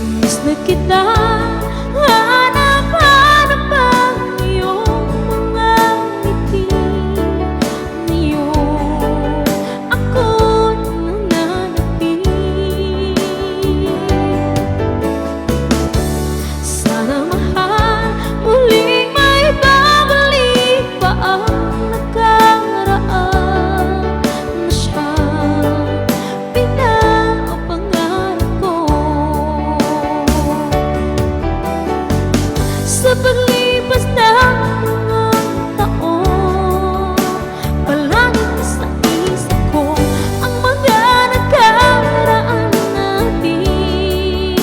Miss na kita, hanap-hanap ang iyong mga ngiti. Ngayon ako'y nananapin. Sana mahal, muling may babalik pa ang nakaraan na siyang pinapangarap ko. Sa paglipas ng mga taon, palaging nasa isip ko ang mga nakaraan natin.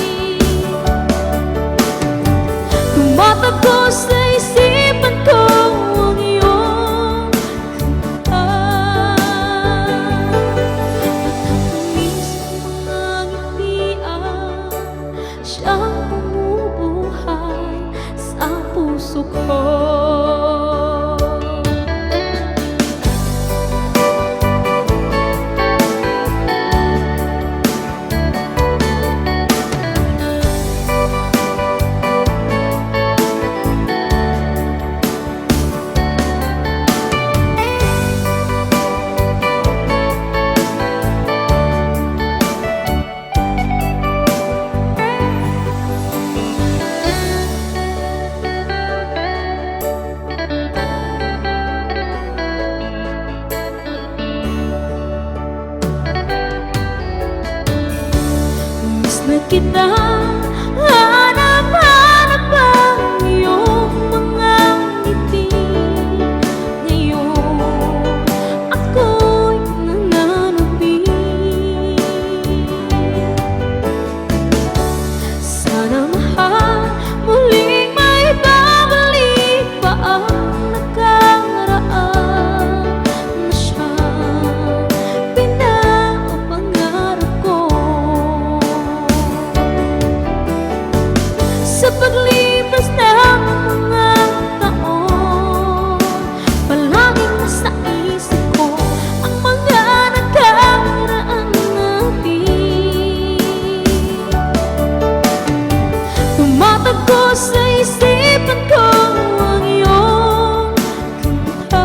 Tumatakbo sa isipan ko ang iyong kanta. Matatamis ang mga ngitian, siyang bumubuhay sa puso ko. Miss na kita, hanap-hanap ang iyong mga ngiti. Ngayon ako'y nananapin. Sana mahal, muling may babalik pa ang nakaraan na siyang pinapangarap ko. Sa paglipas ng mga taon, palaging nasa isip ko ang mga nakaraan natin. Tumatakbo sa isipan ko ang iyong kanta.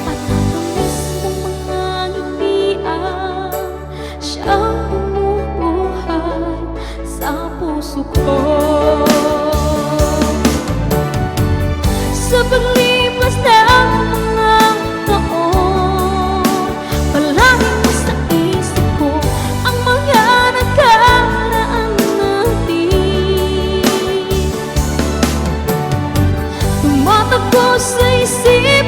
At natamis ng mga ngitian, siyang bumubuhay sa puso ko. Sa paglipas ng mga taon, palaging nasa isip ko ang mga nakaraan natin. Tumatakbo sa isip